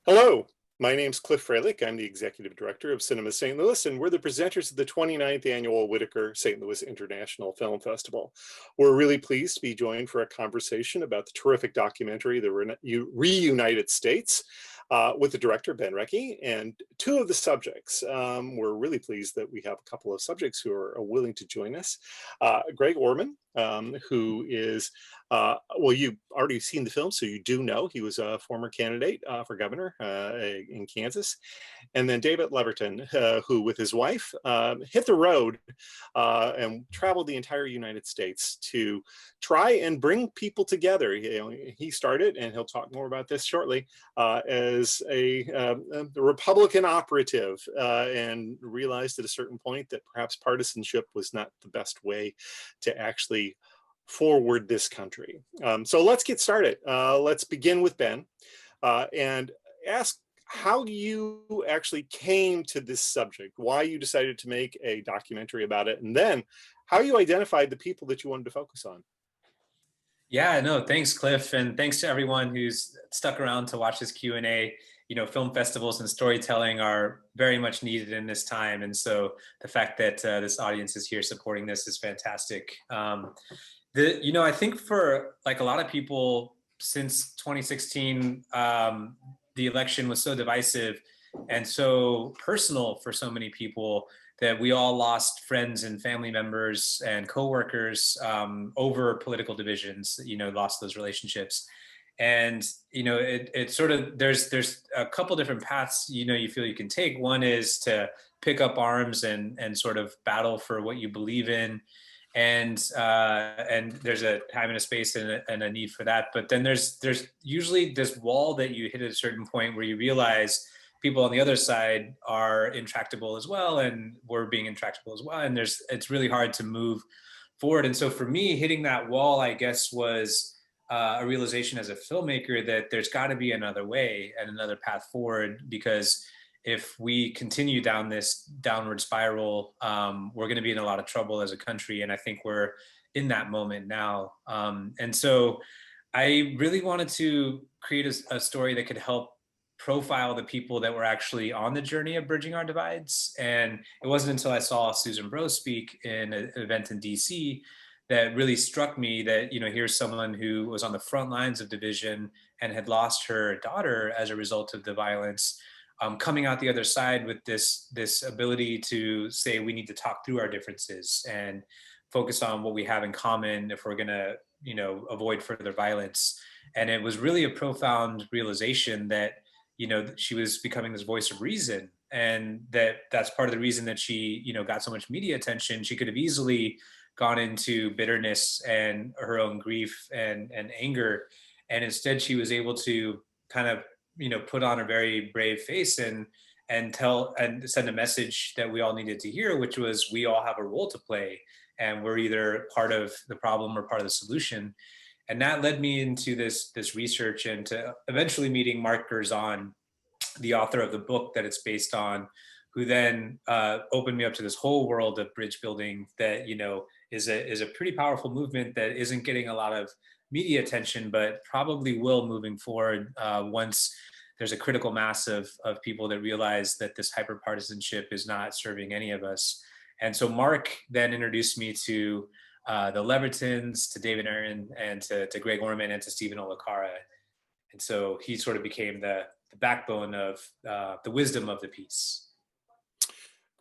Hello, my name's Cliff Freilich. I'm the Executive Director of Cinema St. Louis, and we're the presenters of the 29th Annual Whitaker St. Louis International Film Festival. We're really pleased to be joined for a conversation about the terrific documentary, The Reunited States, with the director, Ben Rekhi, and two of the subjects. We're really pleased that we have a couple of subjects who are willing to join us. Greg Orman, who is well, you've already seen the film, so you do know he was a former candidate for governor in Kansas. And then David Leaverton, who with his wife hit the road and traveled the entire United States to try and bring people together. He started, and he'll talk more about this shortly, as a Republican operative and realized at a certain point that perhaps partisanship was not the best way to actually forward this country. So let's get started. Let's begin with Ben and ask how you actually came to this subject, why you decided to make a documentary about it, and then how you identified the people that you wanted to focus on. Yeah, no, thanks, Cliff, and thanks to everyone who's stuck around to watch this Q&A. You know, film festivals and storytelling are very much needed in this time, and so the fact that this audience is here supporting this is fantastic. I think for like a lot of people since 2016, the election was so divisive and so personal for so many people that we all lost friends and family members and coworkers over political divisions, lost those relationships. And, it sort of, there's a couple different paths, you feel you can take. One is to pick up arms and sort of battle for what you believe in. And there's a time and a space and a need for that. But then there's usually this wall that you hit at a certain point where you realize people on the other side are intractable as well, and we're being intractable as well. And it's really hard to move forward. And so for me, hitting that wall, I guess, was a realization as a filmmaker that there's got to be another way and another path forward, because if we continue down this downward spiral, we're going to be in a lot of trouble as a country. And I think we're in that moment now. And so I really wanted to create a story that could help profile the people that were actually on the journey of bridging our divides. And it wasn't until I saw Susan Bro speak in an event in DC that really struck me that, here's someone who was on the front lines of division and had lost her daughter as a result of the violence, coming out the other side with this ability to say we need to talk through our differences and focus on what we have in common if we're going to, avoid further violence. And it was really a profound realization that, she was becoming this voice of reason, and that's part of the reason that she, got so much media attention. She could have easily gone into bitterness and her own grief and anger, and instead she was able to kind of put on a very brave face and tell and send a message that we all needed to hear, which was we all have a role to play, and we're either part of the problem or part of the solution. And that led me into this research and to eventually meeting Mark Gerzon, the author of the book that it's based on, who then opened me up to this whole world of bridge building that is a pretty powerful movement that isn't getting a lot of media attention, but probably will moving forward once there's a critical mass of people that realize that this hyperpartisanship is not serving any of us. And so Mark then introduced me to the Leavertons, to David Aaron, and to Greg Orman, and to Stephen Olakara. And so he sort of became the backbone of the wisdom of the piece.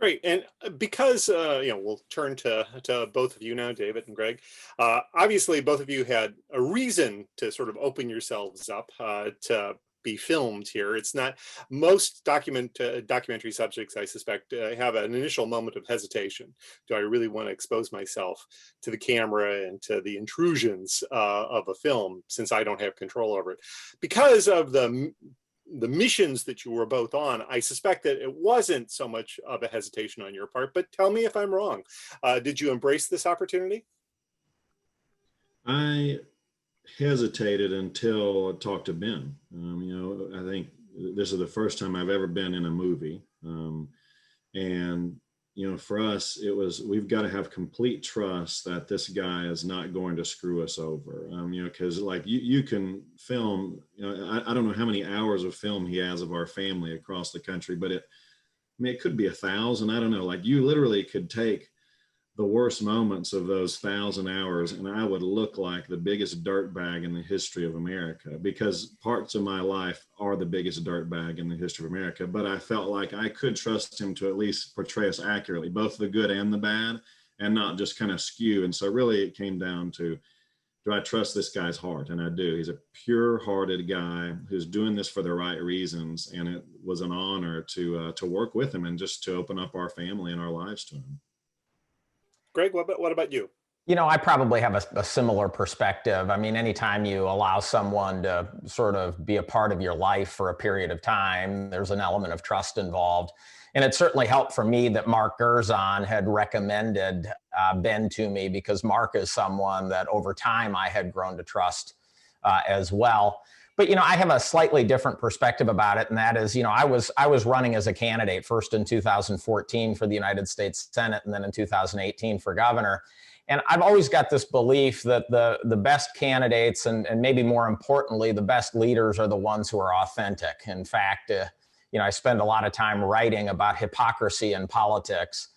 Great. And because, we'll turn to both of you now, David and Greg. Obviously, both of you had a reason to sort of open yourselves up to be filmed here. It's not most documentary subjects, I suspect, have an initial moment of hesitation. Do I really want to expose myself to the camera and to the intrusions of a film, since I don't have control over it? Because of the missions that you were both on, I suspect that it wasn't so much of a hesitation on your part, but tell me if I'm wrong. Did you embrace this opportunity? I hesitated until I talked to Ben. I think this is the first time I've ever been in a movie. And for us, it was, we've got to have complete trust that this guy is not going to screw us over. Because like you can film, I don't know how many hours of film he has of our family across the country, but it could be 1,000. I don't know. Like you literally could take the worst moments of those 1,000 hours, and I would look like the biggest dirtbag in the history of America, because parts of my life are the biggest dirtbag in the history of America. But I felt like I could trust him to at least portray us accurately, both the good and the bad, and not just kind of skew. And so really it came down to, do I trust this guy's heart? And I do. He's a pure-hearted guy who's doing this for the right reasons. And it was an honor to work with him and just to open up our family and our lives to him. Greg, what about you? I probably have a similar perspective. I mean, anytime you allow someone to sort of be a part of your life for a period of time, there's an element of trust involved. And it certainly helped for me that Mark Gerzon had recommended Ben to me, because Mark is someone that over time I had grown to trust as well. But, I have a slightly different perspective about it. And that is, I was running as a candidate first in 2014 for the United States Senate, and then in 2018 for governor. And I've always got this belief that the best candidates, and maybe more importantly, the best leaders, are the ones who are authentic. In fact, I spend a lot of time writing about hypocrisy in politics.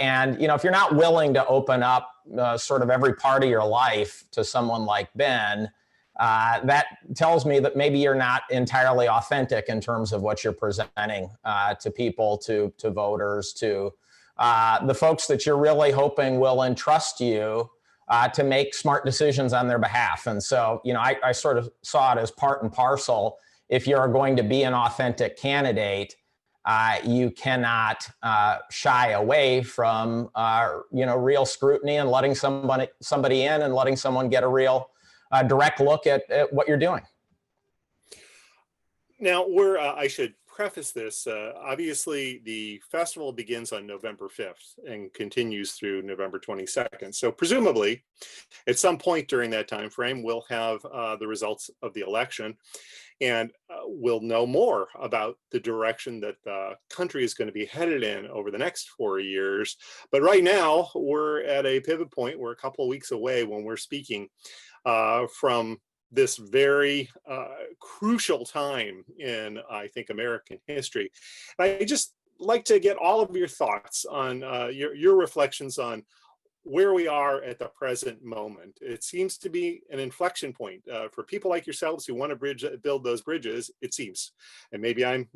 And if you're not willing to open up sort of every part of your life to someone like Ben, that tells me that maybe you're not entirely authentic in terms of what you're presenting to people, to voters, to the folks that you're really hoping will entrust you to make smart decisions on their behalf. And so, I sort of saw it as part and parcel. If you're going to be an authentic candidate, you cannot shy away from real scrutiny and letting somebody in and letting someone get a real direct look at what you're doing. Now, I should preface this. Obviously, the festival begins on November 5th and continues through November 22nd. So presumably, at some point during that time frame, we'll have the results of the election, and we'll know more about the direction that the country is going to be headed in over the next 4 years. But right now, we're at a pivot point. We're a couple of weeks away when we're speaking from this very crucial time in, I think, American history. And I just like to get all of your thoughts on your reflections on where we are at the present moment. It seems to be an inflection point for people like yourselves who want to build those bridges, it seems. And maybe I'm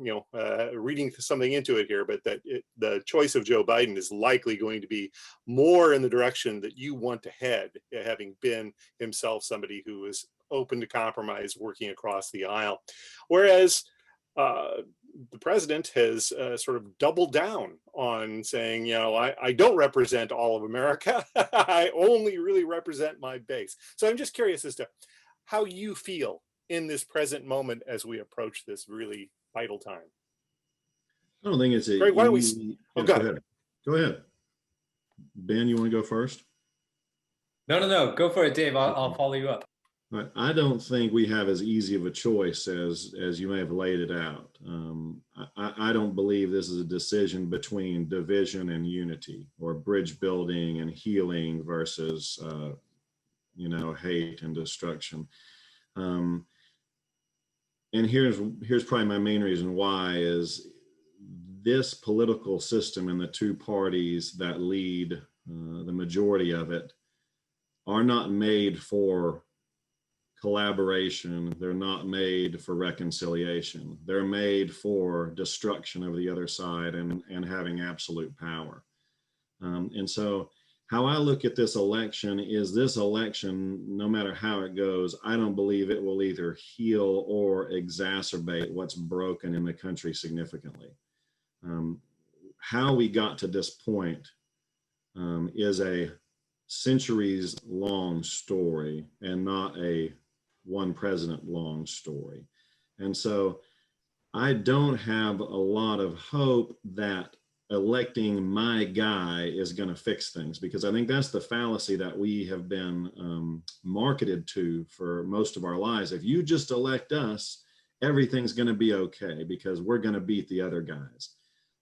reading something into it here, but that the choice of Joe Biden is likely going to be more in the direction that you want to head, having been himself somebody who is open to compromise, working across the aisle. Whereas the president has sort of doubled down on saying, I don't represent all of America. I only really represent my base. So I'm just curious as to how you feel in this present moment as we approach this really vital time. I don't think it's Greg, why don't we... Yeah, go ahead. Go ahead. Ben, you want to go first? No. Go for it, Dave. I'll follow you up. I don't think we have as easy of a choice as you may have laid it out. I don't believe this is a decision between division and unity, or bridge building and healing versus, hate and destruction. And here's probably my main reason why is this political system and the two parties that lead the majority of it are not made for collaboration. They're not made for reconciliation. They're made for destruction of the other side and having absolute power. And so how I look at this election is, this election, no matter how it goes, I don't believe it will either heal or exacerbate what's broken in the country significantly. How we got to this point is a centuries long story and not a one president long story. And so I don't have a lot of hope that electing my guy is going to fix things, because I think that's the fallacy that we have been marketed to for most of our lives. If you just elect us, everything's going to be okay because we're going to beat the other guys.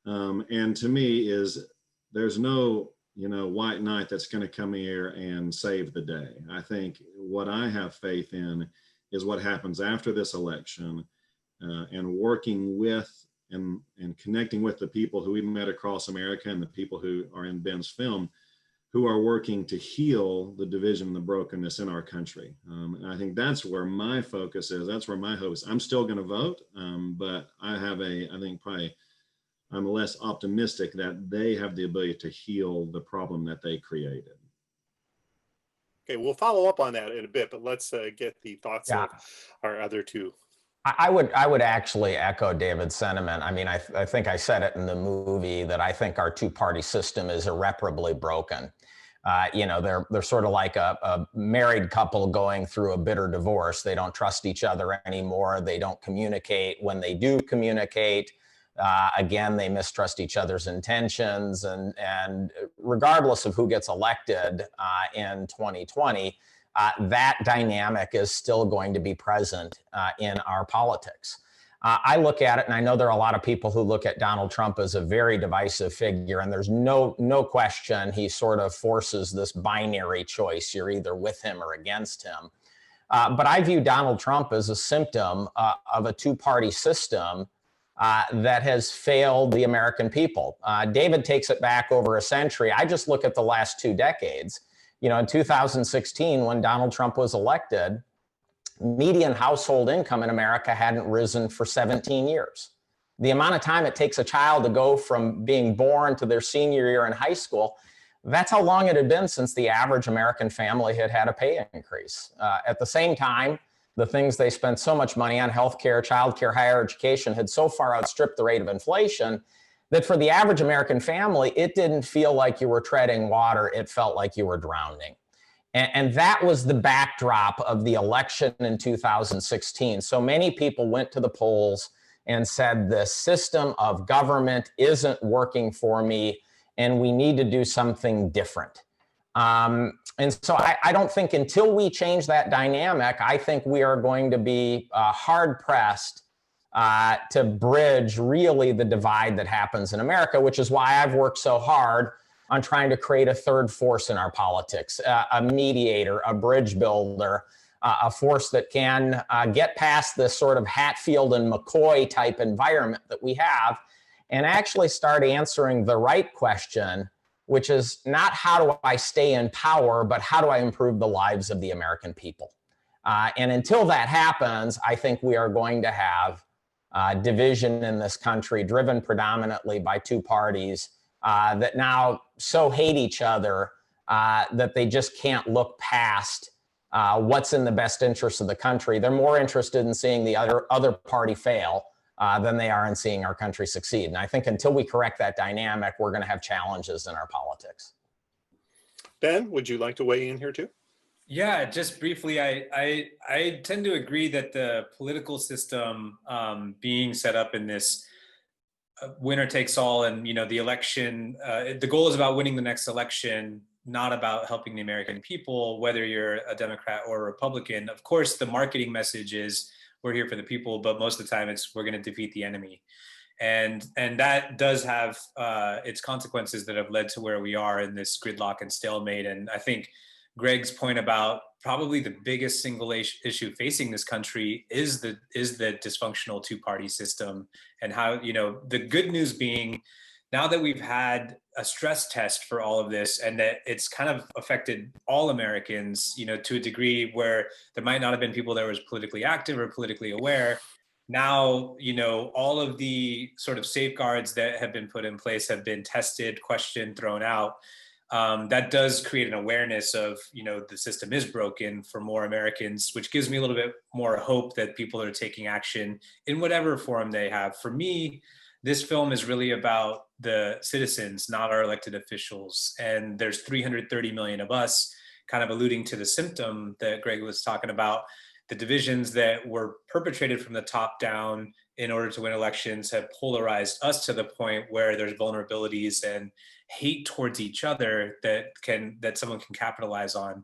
And to me is there's no, white knight that's going to come here and save the day. I think what I have faith in is what happens after this election, and working with and connecting with the people who we met across America and the people who are in Ben's film, who are working to heal the division and the brokenness in our country. And I think that's where my focus is. That's where my hope is. I'm still going to vote, but I think probably I'm less optimistic that they have the ability to heal the problem that they created. Okay, we'll follow up on that in a bit, but let's get the thoughts of our other two. I would actually echo David's sentiment. I mean, I think I said it in the movie that I think our two-party system is irreparably broken. They're sort of like a married couple going through a bitter divorce. They don't trust each other anymore. They don't communicate. When they do communicate, again, they mistrust each other's intentions. And regardless of who gets elected in 2020, that dynamic is still going to be present in our politics. I look at it, and I know there are a lot of people who look at Donald Trump as a very divisive figure, and there's no question he sort of forces this binary choice. You're either with him or against him. But I view Donald Trump as a symptom of a two-party system that has failed the American people. David takes it back over a century. I just look at the last 2 decades. In 2016, when Donald Trump was elected, median household income in America hadn't risen for 17 years. The amount of time it takes a child to go from being born to their senior year in high school, that's how long it had been since the average American family had had a pay increase. At the same time, the things they spent so much money on, healthcare, childcare, higher education, had so far outstripped the rate of inflation that for the average American family, it didn't feel like you were treading water. It felt like you were drowning. And that was the backdrop of the election in 2016. So many people went to the polls and said, the system of government isn't working for me, and we need to do something different. And so I don't think until we change that dynamic, I think we are going to be hard-pressed to bridge really the divide that happens in America, which is why I've worked so hard on trying to create a third force in our politics, a mediator, a bridge builder, a force that can get past this sort of Hatfield and McCoy type environment that we have and actually start answering the right question, which is not how do I stay in power, but how do I improve the lives of the American people? And until that happens, I think we are going to have division in this country driven predominantly by two parties that now so hate each other that they just can't look past what's in the best interest of the country. They're more interested in seeing the other party fail than they are in seeing our country succeed. And I think until we correct that dynamic, we're going to have challenges in our politics. Ben, would you like to weigh in here too? Yeah, just briefly, I tend to agree that the political system being set up in this winner takes all, and the election, the goal is about winning the next election, not about helping the American people, whether you're a Democrat or a Republican. Of course, the marketing message is we're here for the people, but most of the time it's we're going to defeat the enemy. And that does have its consequences that have led to where we are in this gridlock and stalemate. And I think Greg's point about probably the biggest single issue facing this country is the dysfunctional two-party system, and how, the good news being, now that we've had a stress test for all of this and that it's kind of affected all Americans, to a degree where there might not have been people that were politically active or politically aware. Now, all of the sort of safeguards that have been put in place have been tested, questioned, thrown out. That does create an awareness of, the system is broken for more Americans, which gives me a little bit more hope that people are taking action in whatever form they have. For me, this film is really about the citizens, not our elected officials. And there's 330 million of us, kind of alluding to the symptom that Greg was talking about. The divisions that were perpetrated from the top down in order to win elections have polarized us to the point where there's vulnerabilities and hate towards each other that someone can capitalize on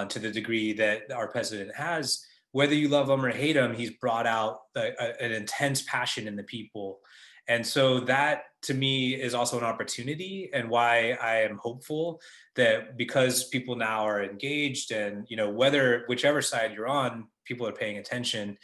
to the degree that our president has. Whether you love him or hate him, he's brought out an intense passion in the people. And so that to me is also an opportunity, and why I am hopeful that because people now are engaged and, whichever side you're on, people are paying attention.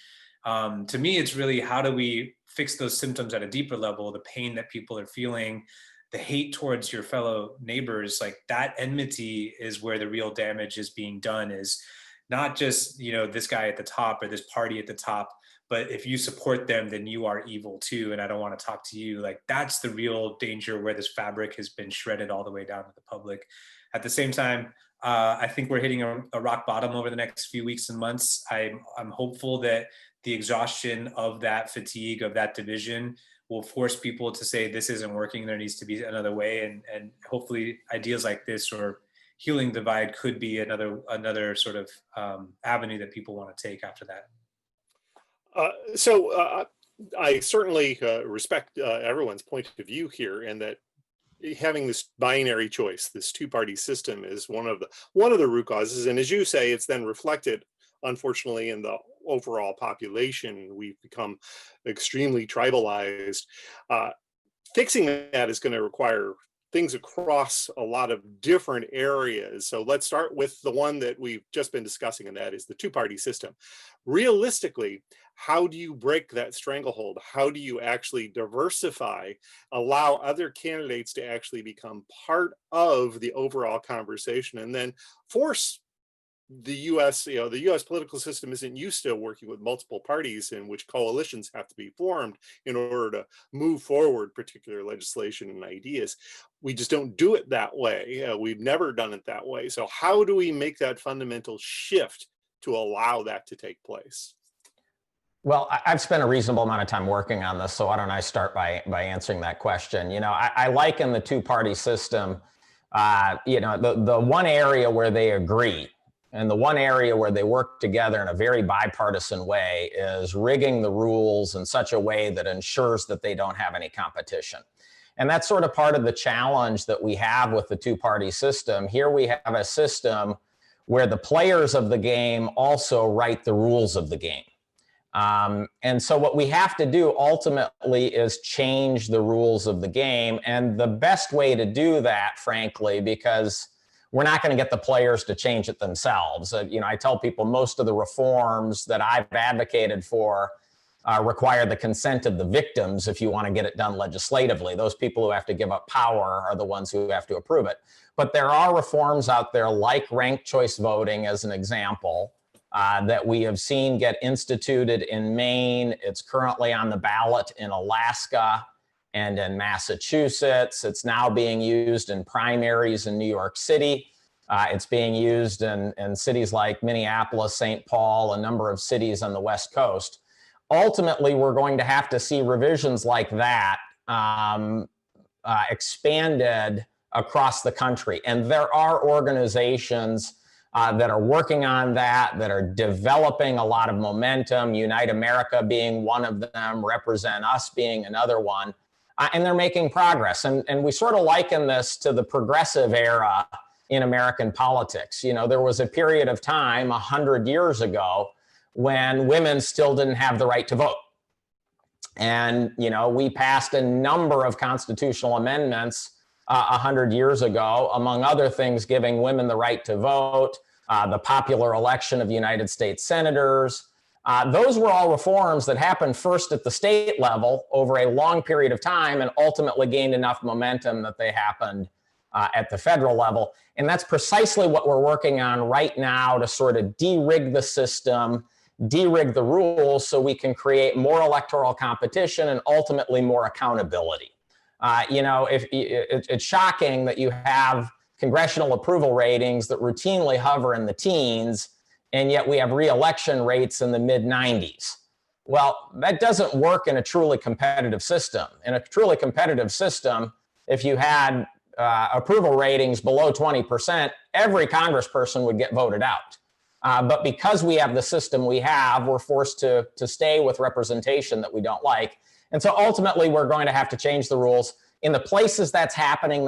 To me, it's really how do we fix those symptoms at a deeper level, the pain that people are feeling, the hate towards your fellow neighbors, like that enmity is where the real damage is being done, is not just, this guy at the top or this party at the top, but if you support them, then you are evil too. And I don't want to talk to you. Like that's the real danger, where this fabric has been shredded all the way down to the public. At the same time, I think we're hitting a rock bottom over the next few weeks and months. I'm hopeful that the exhaustion of that fatigue, of that division, will force people to say this isn't working, there needs to be another way. And hopefully ideas like this, or healing divide, could be another sort of avenue that people want to take after that. So I certainly respect everyone's point of view here, and that having this binary choice, this two-party system, is one of the root causes. And as you say, it's then reflected, unfortunately, in the overall population. We've become extremely tribalized. Fixing that is going to require things across a lot of different areas. So let's start with the one that we've just been discussing, and that is the two-party system. Realistically, how do you break that stranglehold? How do you actually diversify, allow other candidates to actually become part of the overall conversation, and then force the US, the US political system isn't used to working with multiple parties in which coalitions have to be formed in order to move forward particular legislation and ideas. We just don't do it that way. We've never done it that way. So how do we make that fundamental shift to allow that to take place? Well, I've spent a reasonable amount of time working on this, so why don't I start by answering that question? I liken the two-party system, the one area where they agree, and the one area where they work together in a very bipartisan way, is rigging the rules in such a way that ensures that they don't have any competition. And that's sort of part of the challenge that we have with the two-party system. Here we have a system where the players of the game also write the rules of the game. And so what we have to do ultimately is change the rules of the game. And the best way to do that, frankly, because we're not going to get the players to change it themselves. I tell people most of the reforms that I've advocated for require the consent of the victims if you want to get it done legislatively. Those people who have to give up power are the ones who have to approve it. But there are reforms out there, like ranked choice voting as an example, that we have seen get instituted in Maine. It's currently on the ballot in Alaska and in Massachusetts. It's now being used in primaries in New York City. It's being used in cities like Minneapolis, St. Paul, a number of cities on the West Coast. Ultimately, we're going to have to see revisions like that expanded across the country. And there are organizations that are working on that are developing a lot of momentum, Unite America being one of them, Represent Us being another one. And they're making progress. And we sort of liken this to the progressive era in American politics. There was a period of time 100 years ago when women still didn't have the right to vote. And, we passed a number of constitutional amendments 100 years ago, among other things, giving women the right to vote, the popular election of United States senators. Those were all reforms that happened first at the state level over a long period of time and ultimately gained enough momentum that they happened at the federal level. And that's precisely what we're working on right now, to sort of de-rig the system, de-rig the rules, so we can create more electoral competition and ultimately more accountability. It's shocking that you have congressional approval ratings that routinely hover in the teens, and yet we have re-election rates in the mid-90s. Well, that doesn't work in a truly competitive system. In a truly competitive system, if you had approval ratings below 20%, every congressperson would get voted out. But because we have the system we have, we're forced to stay with representation that we don't like. And so ultimately, we're going to have to change the rules. In the places that's happening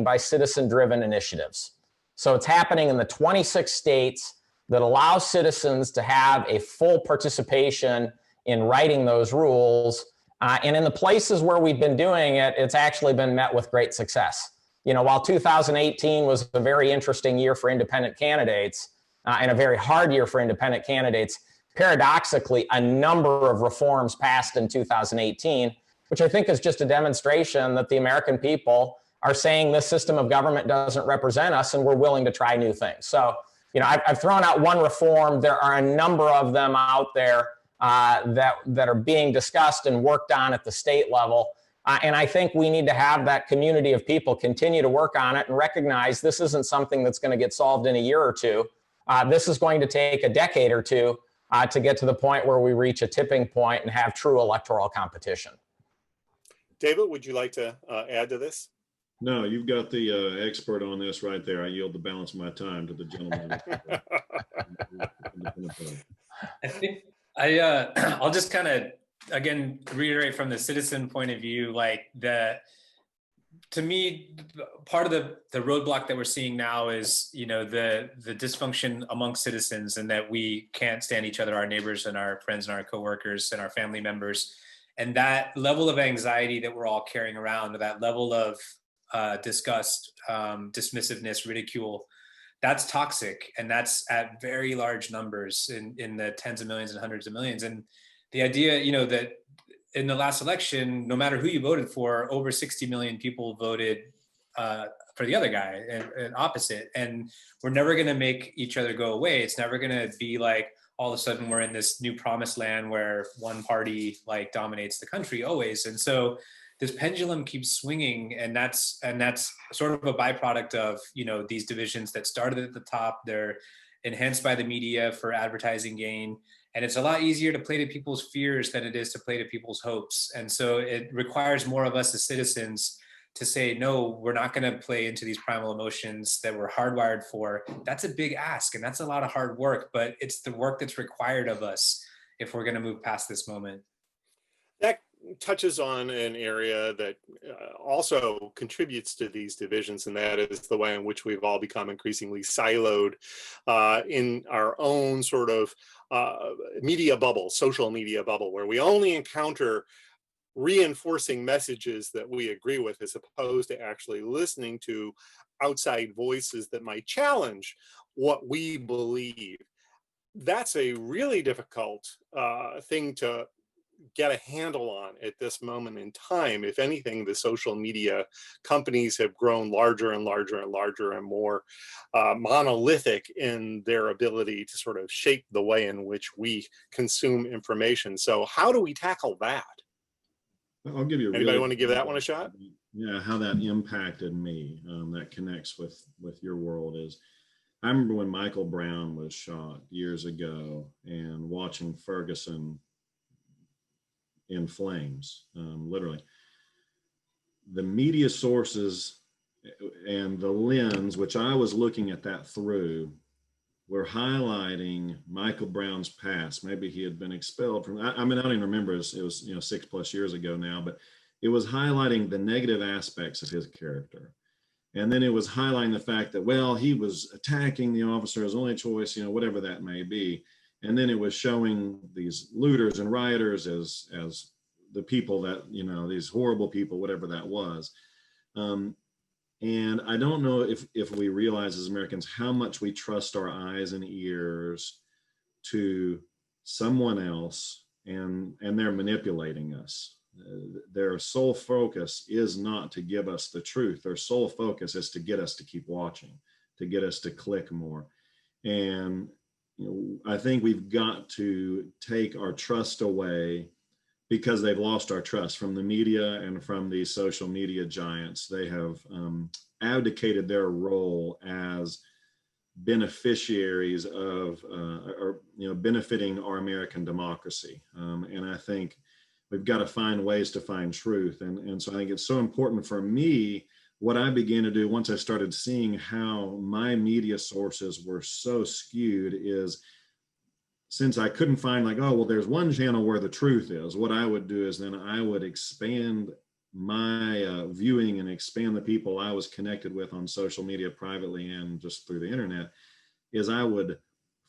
by citizen-driven initiatives. So it's happening in the 26 states that allow citizens to have a full participation in writing those rules. And in the places where we've been doing it, it's actually been met with great success. You know, while 2018 was a very interesting year for independent candidates and a very hard year for independent candidates, paradoxically, a number of reforms passed in 2018, which I think is just a demonstration that the American people are saying this system of government doesn't represent us and we're willing to try new things. So, you know, I've thrown out one reform. There are a number of them out there that are being discussed and worked on at the state level. And I think we need to have that community of people continue to work on it and recognize this isn't something that's going to get solved in a year or two. This is going to take a decade or two to get to the point where we reach a tipping point and have true electoral competition. David, would you like to add to this? No, you've got the expert on this right there. I yield the balance of my time to the gentleman. I think I'll just kind of, again, reiterate from the citizen point of view, like to me, part of the roadblock that we're seeing now is, you know, the dysfunction amongst citizens, and that we can't stand each other, our neighbors and our friends and our coworkers and our family members. And that level of anxiety that we're all carrying around, that level of disgust, dismissiveness, ridicule, that's toxic. And that's at very large numbers in the tens of millions and hundreds of millions. And the idea, you know, that in the last election, no matter who you voted for, over 60 million people voted for the other guy and opposite. And we're never going to make each other go away. It's never going to be like all of a sudden we're in this new promised land where one party like dominates the country always. And so this pendulum keeps swinging, and that's sort of a byproduct of, you know, these divisions that started at the top. They're enhanced by the media for advertising gain. And it's a lot easier to play to people's fears than it is to play to people's hopes. And so it requires more of us as citizens to say, no, we're not going to play into these primal emotions that we're hardwired for. That's a big ask, and that's a lot of hard work, but it's the work that's required of us if we're going to move past this moment. That touches on an area that also contributes to these divisions, and that is the way in which we've all become increasingly siloed in our own sort of media bubble, social media bubble, where we only encounter reinforcing messages that we agree with, as opposed to actually listening to outside voices that might challenge what we believe. That's a really difficult thing to get a handle on at this moment in time. If anything, the social media companies have grown larger and larger and larger and more monolithic in their ability to sort of shape the way in which we consume information. So how do we tackle that? I'll give you. Anybody want to give that one a shot? Yeah, how that impacted me, that connects with your world is, I remember when Michael Brown was shot years ago and watching Ferguson in flames, literally. The media sources and the lens, which I was looking at that through, were highlighting Michael Brown's past. Maybe he had been expelled from, I mean, I don't even remember, it was 6+ years ago now, but it was highlighting the negative aspects of his character. And then it was highlighting the fact that, well, he was attacking the officer, his only choice, whatever that may be. And then it was showing these looters and rioters as the people that, these horrible people, whatever that was. And I don't know if we realize as Americans how much we trust our eyes and ears to someone else, and they're manipulating us. Their sole focus is not to give us the truth. Their sole focus is to get us to keep watching, to get us to click more. And I think we've got to take our trust away, because they've lost our trust from the media and from these social media giants. They have abdicated their role as beneficiaries of, benefiting our American democracy. And I think we've got to find ways to find truth. And so I think it's so important for me, what I began to do once I started seeing how my media sources were so skewed is, since I couldn't find there's one channel where the truth is, what I would do is then I would expand my viewing and expand the people I was connected with on social media privately and just through the internet, is I would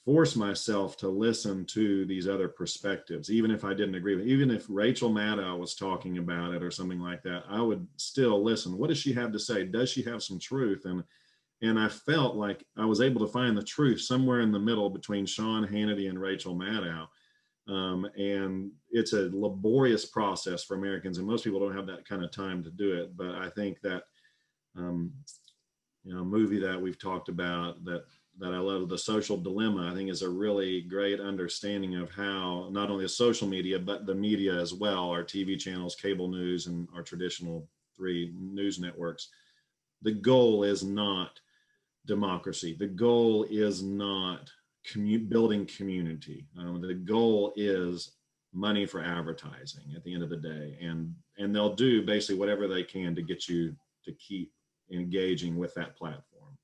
force myself to listen to these other perspectives, even if I didn't agree with it. Even if Rachel Maddow was talking about it or something like that, I would still listen. What does she have to say? Does she have some truth? And I felt like I was able to find the truth somewhere in the middle between Sean Hannity and Rachel Maddow. And it's a laborious process for Americans, and most people don't have that kind of time to do it. But I think that, movie that we've talked about that I love, The Social Dilemma, I think is a really great understanding of how not only the social media, but the media as well, our TV channels, cable news, and our traditional 3 news networks. The goal is not democracy. The goal is not building community. The goal is money for advertising at the end of the day. And they'll do basically whatever they can to get you to keep engaging with that platform.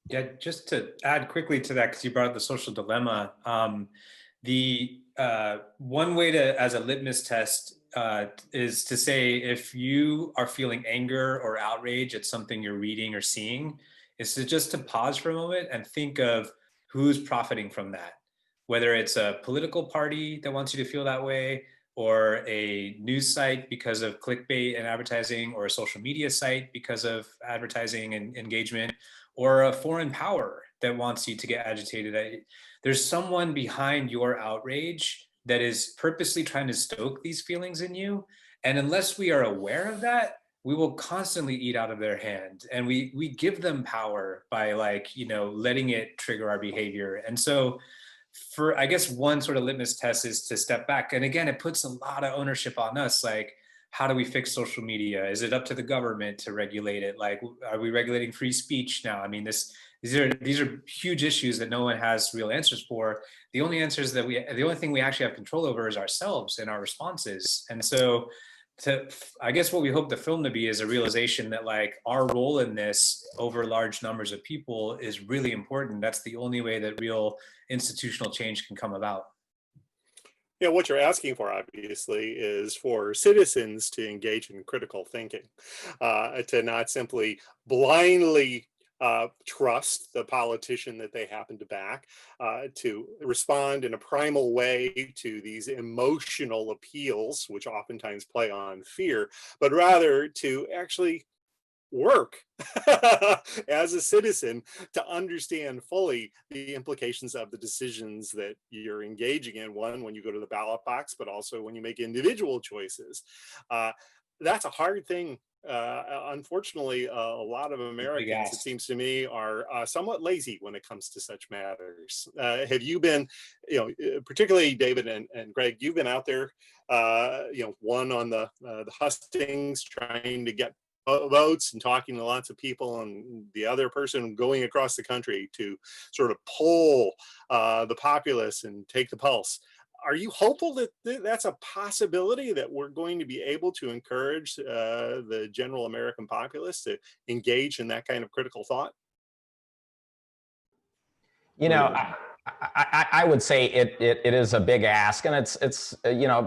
Yeah, just to add quickly to that, because you brought up The Social Dilemma, the one way to, as a litmus test, is to say if you are feeling anger or outrage at something you're reading or seeing, is to just to pause for a moment and think of who's profiting from that, whether it's a political party that wants you to feel that way, or a news site because of clickbait and advertising, or a social media site because of advertising and engagement, or a foreign power that wants you to get agitated. There's someone behind your outrage that is purposely trying to stoke these feelings in you. And unless we are aware of that, we will constantly eat out of their hand. And we give them power by letting it trigger our behavior. And so I guess one sort of litmus test is to step back. And again, it puts a lot of ownership on us. Like, how do we fix social media? Is it up to the government to regulate it? Like, are we regulating free speech now? I mean, these are huge issues that no one has real answers for. The only thing we actually have control over is ourselves and our responses. And so I guess what we hope the film to be is a realization that our role in this over large numbers of people is really important. That's the only way that real institutional change can come about. Yeah, what you're asking for, obviously, is for citizens to engage in critical thinking, to not simply blindly trust the politician that they happen to back, to respond in a primal way to these emotional appeals, which oftentimes play on fear, but rather to actually work as a citizen to understand fully the implications of the decisions that you're engaging in, one, when you go to the ballot box, but also when you make individual choices. That's a hard thing. Unfortunately, a lot of Americans, it seems to me, are somewhat lazy when it comes to such matters. Have you been, particularly David and Greg, you've been out there, one on the hustings, trying to get votes and talking to lots of people, and the other person going across the country to sort of poll the populace and take the pulse. Are you hopeful that that's a possibility, that we're going to be able to encourage the general American populace to engage in that kind of critical thought? I would say it is a big ask, and it's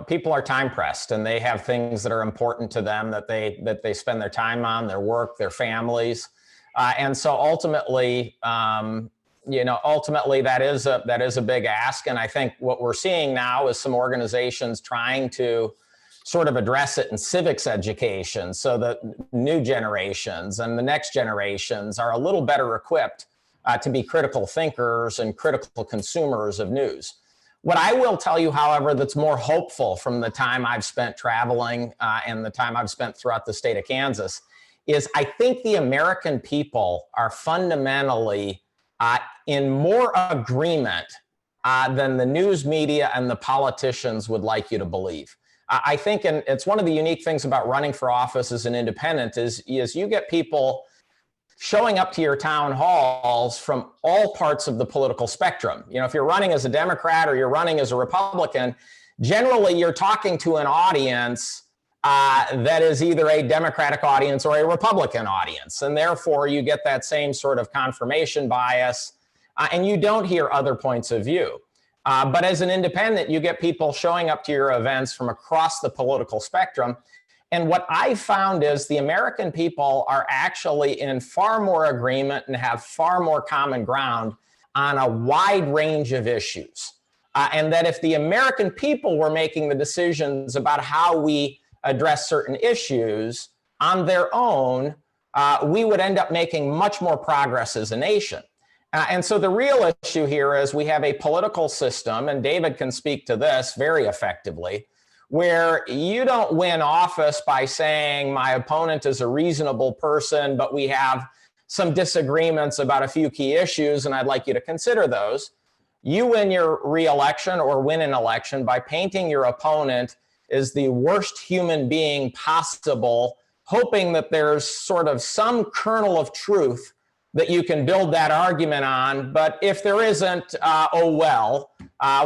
people are time pressed, and they have things that are important to them that they spend their time on, their work, their families, and so ultimately that is a big ask. And I think what we're seeing now is some organizations trying to sort of address it in civics education, so that new generations and the next generations are a little better equipped to be critical thinkers and critical consumers of news. What I will tell you, however, that's more hopeful from the time I've spent traveling and the time I've spent throughout the state of Kansas is I think the American people are fundamentally in more agreement than the news media and the politicians would like you to believe. I think, and it's one of the unique things about running for office as an independent is you get people showing up to your town halls from all parts of the political spectrum. If you're running as a Democrat or you're running as a Republican, generally you're talking to an audience that is either a Democratic audience or a Republican audience. And therefore you get that same sort of confirmation bias and you don't hear other points of view. But as an independent, you get people showing up to your events from across the political spectrum. And what I found is the American people are actually in far more agreement and have far more common ground on a wide range of issues. And that if the American people were making the decisions about how we address certain issues on their own, we would end up making much more progress as a nation. And so the real issue here is we have a political system, and David can speak to this very effectively, where you don't win office by saying my opponent is a reasonable person, but we have some disagreements about a few key issues, and I'd like you to consider those. You win your re-election or win an election by painting your opponent as the worst human being possible, hoping that there's sort of some kernel of truth that you can build that argument on. But if there isn't, oh well,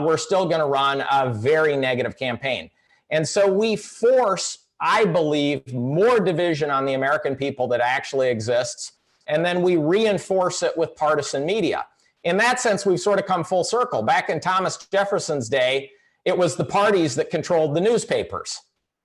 we're still going to run a very negative campaign. And so we force, I believe, more division on the American people that actually exists, and then we reinforce it with partisan media. In that sense, we've sort of come full circle. Back in Thomas Jefferson's day, it was the parties that controlled the newspapers.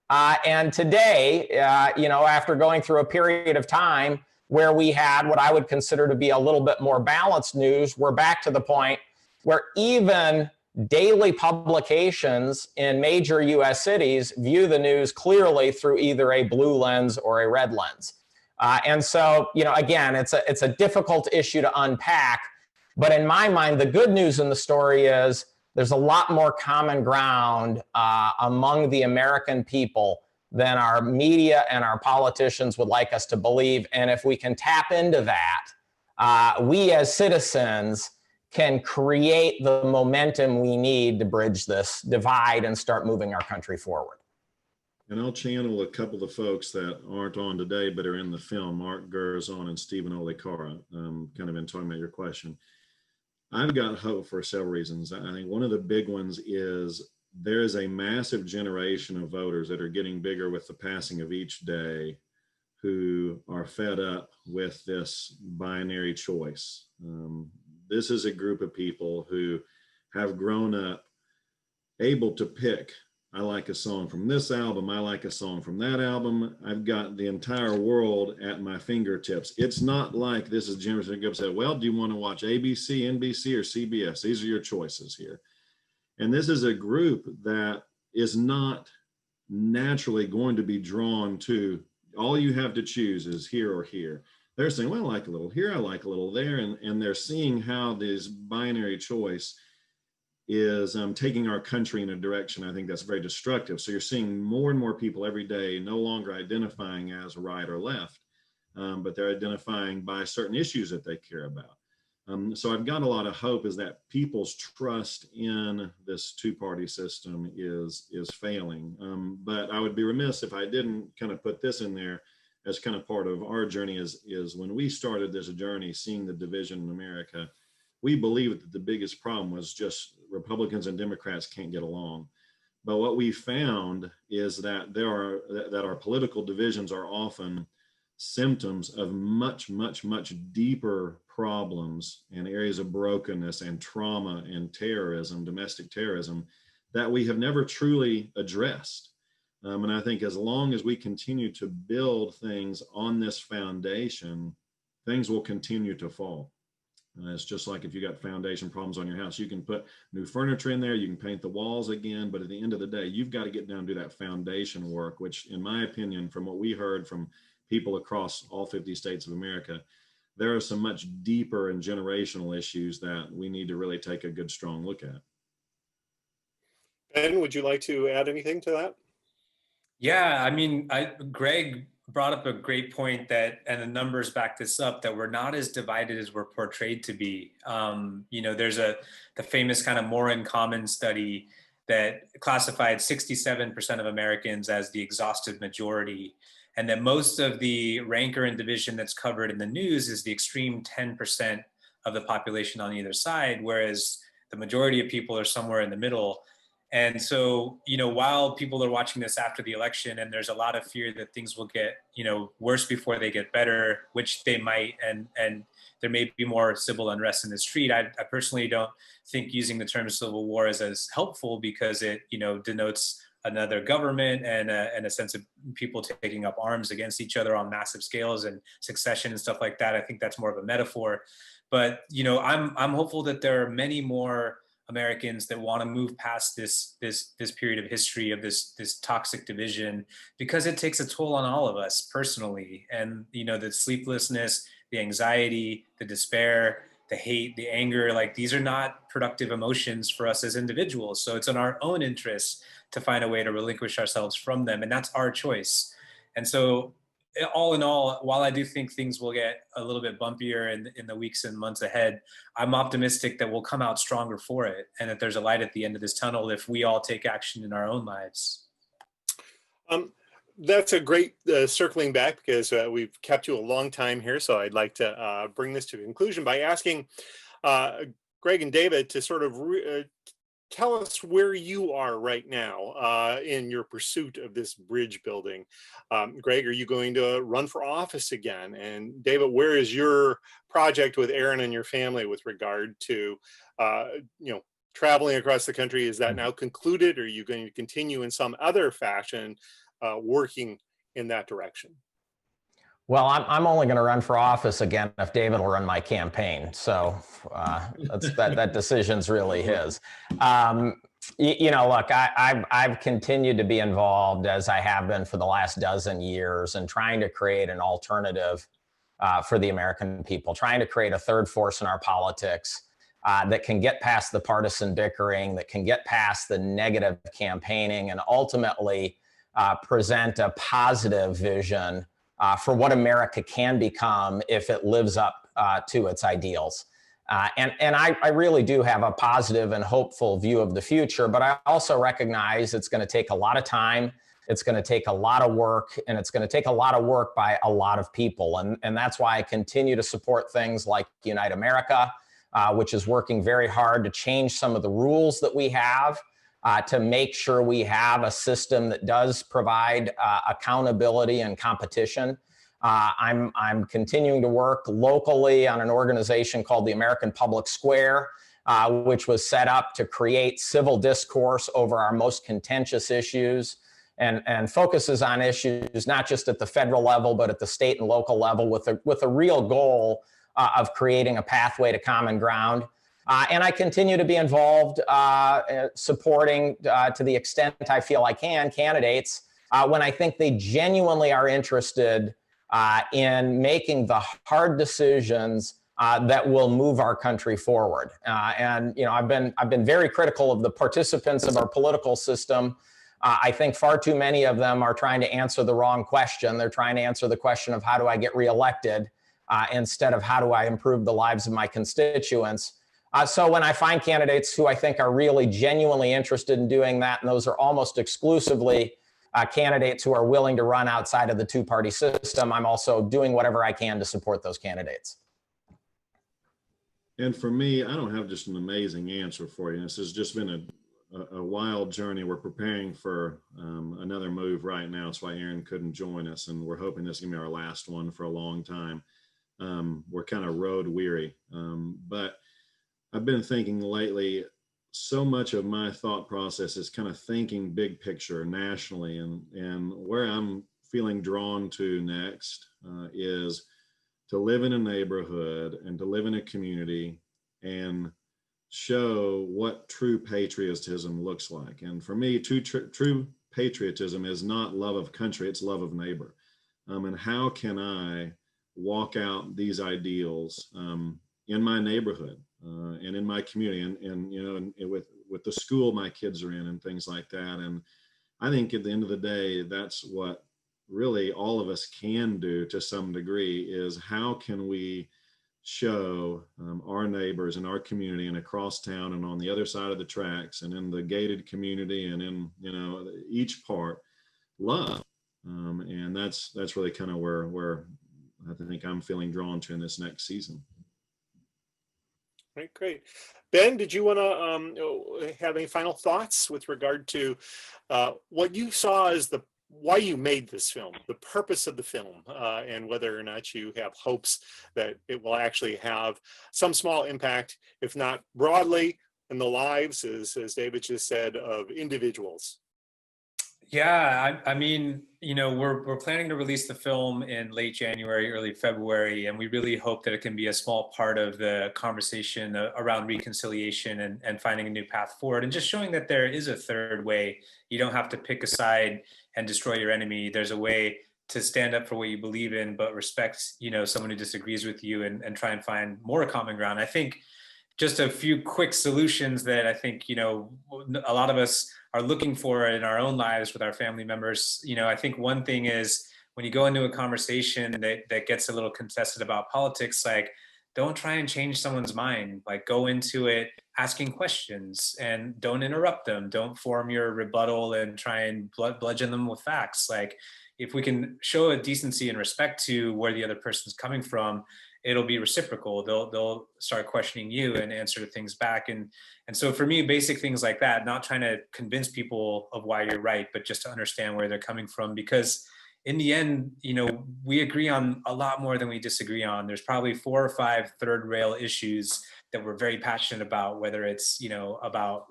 And today, after going through a period of time where we had what I would consider to be a little bit more balanced news, we're back to the point where even daily publications in major US cities view the news clearly through either a blue lens or a red lens. And so, again, it's a difficult issue to unpack. But in my mind, the good news in the story is there's a lot more common ground among the American people than our media and our politicians would like us to believe. And if we can tap into that, we as citizens can create the momentum we need to bridge this divide and start moving our country forward. And I'll channel a couple of folks that aren't on today, but are in the film, Mark Gerzon and Stephen Olikara, kind of in talking about your question. I've got hope for several reasons. I think one of the big ones is there is a massive generation of voters that are getting bigger with the passing of each day who are fed up with this binary choice. This is a group of people who have grown up able to pick. I like a song from this album. I like a song from that album. I've got the entire world at my fingertips. It's not like this is generation that goes, well, do you want to watch ABC, NBC, or CBS? These are your choices here. And this is a group that is not naturally going to be drawn to, all you have to choose is here or here. They're saying, well, I like a little here, I like a little there. And they're seeing how this binary choice is taking our country in a direction, I think that's very destructive. So you're seeing more and more people every day no longer identifying as right or left, but they're identifying by certain issues that they care about. So I've got a lot of hope is that people's trust in this two-party system is failing. But I would be remiss if I didn't kind of put this in there as kind of part of our journey is when we started this journey, seeing the division in America, we believed that the biggest problem was just Republicans and Democrats can't get along. But what we found is that our political divisions are often symptoms of much, much, much deeper problems and areas of brokenness and trauma and terrorism, domestic terrorism, that we have never truly addressed. And I think as long as we continue to build things on this foundation, things will continue to fall. It's just like if you got foundation problems on your house, you can put new furniture in there, you can paint the walls again, but at the end of the day, you've got to get down and do that foundation work, which in my opinion, from what we heard from people across all 50 states of America, there are some much deeper and generational issues that we need to really take a good, strong look at. Ben, would you like to add anything to that? Yeah, I mean, Greg brought up a great point that, and the numbers back this up, that we're not as divided as we're portrayed to be. There's the famous kind of More in Common study that classified 67% of Americans as the exhaustive majority. And that most of the rancor and division that's covered in the news is the extreme 10% of the population on either side, whereas the majority of people are somewhere in the middle. And so, while people are watching this after the election and there's a lot of fear that things will get, worse before they get better, which they might, and there may be more civil unrest in the street, I personally don't think using the term civil war is as helpful because it, denotes another government and a sense of people taking up arms against each other on massive scales and succession and stuff like that. I think that's more of a metaphor. But I'm hopeful that there are many more Americans that want to move past this period of history of this toxic division, because it takes a toll on all of us personally. And the sleeplessness, the anxiety, the despair, the hate, the anger, like these are not productive emotions for us as individuals. So it's in our own interest to find a way to relinquish ourselves from them, and that's our choice. And so all in all, while I do think things will get a little bit bumpier in the weeks and months ahead, I'm optimistic that we'll come out stronger for it, and that there's a light at the end of this tunnel if we all take action in our own lives. That's a great circling back, because we've kept you a long time here. So I'd like to bring this to a conclusion by asking Greg and David to sort of tell us where you are right now in your pursuit of this bridge building. Greg, are you going to run for office again? And David, where is your project with Aaron and your family with regard to, traveling across the country? Is that now concluded? Or are you going to continue in some other fashion working in that direction? Well, I'm only going to run for office again if David will run my campaign. So that decision's really his. Look, I've continued to be involved, as I have been for the last dozen years, in trying to create an alternative for the American people, trying to create a third force in our politics that can get past the partisan bickering, that can get past the negative campaigning, and ultimately present a positive vision for what America can become if it lives up to its ideals. And I really do have a positive and hopeful view of the future, but I also recognize it's going to take a lot of time, it's going to take a lot of work, and it's going to take a lot of work by a lot of people. And that's why I continue to support things like Unite America, which is working very hard to change some of the rules that we have to make sure we have a system that does provide accountability and competition. I'm continuing to work locally on an organization called the American Public Square, which was set up to create civil discourse over our most contentious issues, and focuses on issues not just at the federal level, but at the state and local level, with a real goal of creating a pathway to common ground. And I continue to be involved supporting, to the extent I feel I can, candidates when I think they genuinely are interested in making the hard decisions that will move our country forward. And I've been very critical of the participants of our political system. I think far too many of them are trying to answer the wrong question. They're trying to answer the question of how do I get reelected instead of how do I improve the lives of my constituents. So when I find candidates who I think are really genuinely interested in doing that, and those are almost exclusively candidates who are willing to run outside of the two-party system, I'm also doing whatever I can to support those candidates. And for me, I don't have just an amazing answer for you. This has just been a wild journey. We're preparing for another move right now. That's why Aaron couldn't join us, and we're hoping this is going to be our last one for a long time. We're kind of road weary, but I've been thinking lately, so much of my thought process is kind of thinking big picture nationally, and where I'm feeling drawn to next is to live in a neighborhood and to live in a community and show what true patriotism looks like. And for me, true patriotism is not love of country, it's love of neighbor. And how can I walk out these ideals in my neighborhood and in my community, and with the school my kids are in and things like that. And I think at the end of the day, that's what really all of us can do to some degree, is how can we show our neighbors in our community and across town and on the other side of the tracks and in the gated community and in each part love. And that's really kind of where I think I'm feeling drawn to in this next season. Right, great. Ben, did you want to have any final thoughts with regard to what you saw as why you made this film, the purpose of the film, and whether or not you have hopes that it will actually have some small impact, if not broadly, in the lives, as David just said, of individuals? Yeah, I mean, we're planning to release the film in late January, early February, and we really hope that it can be a small part of the conversation around reconciliation and finding a new path forward, and just showing that there is a third way. You don't have to pick a side and destroy your enemy. There's a way to stand up for what you believe in, but respect, someone who disagrees with you, and try and find more common ground. I think just a few quick solutions that I think, a lot of us are looking for in our own lives with our family members. I think one thing is when you go into a conversation that gets a little contested about politics, like, don't try and change someone's mind. Like, go into it asking questions and don't interrupt them. Don't form your rebuttal and try and bludgeon them with facts. Like, if we can show a decency and respect to where the other person's coming from, it'll be reciprocal. They'll start questioning you and answer things back. And so for me, basic things like that, not trying to convince people of why you're right, but just to understand where they're coming from. Because in the end, we agree on a lot more than we disagree on. There's probably 4 or 5 third rail issues that we're very passionate about, whether it's, about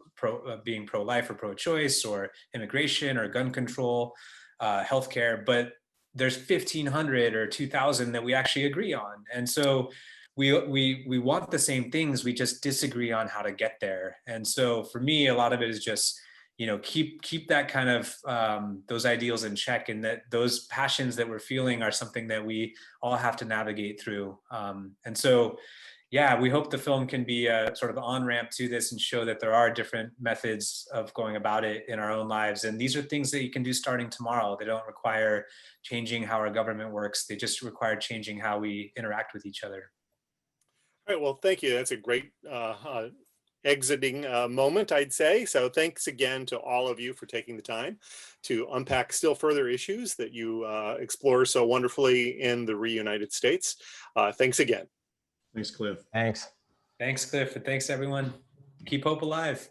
being pro-life or pro-choice, or immigration or gun control, healthcare. But there's 1,500 or 2,000 that we actually agree on. And so we want the same things, we just disagree on how to get there. And so for me, a lot of it is just, keep that kind of those ideals in check, and that those passions that we're feeling are something that we all have to navigate through. And so, yeah, we hope the film can be a sort of on-ramp to this and show that there are different methods of going about it in our own lives. And these are things that you can do starting tomorrow. They don't require changing how our government works. They just require changing how we interact with each other. All right, well, thank you. That's a great exiting moment, I'd say. So thanks again to all of you for taking the time to unpack still further issues that you explore so wonderfully in the Reunited States. Thanks again. Thanks, Cliff. Thanks. Thanks, Cliff, and thanks, everyone. Keep hope alive.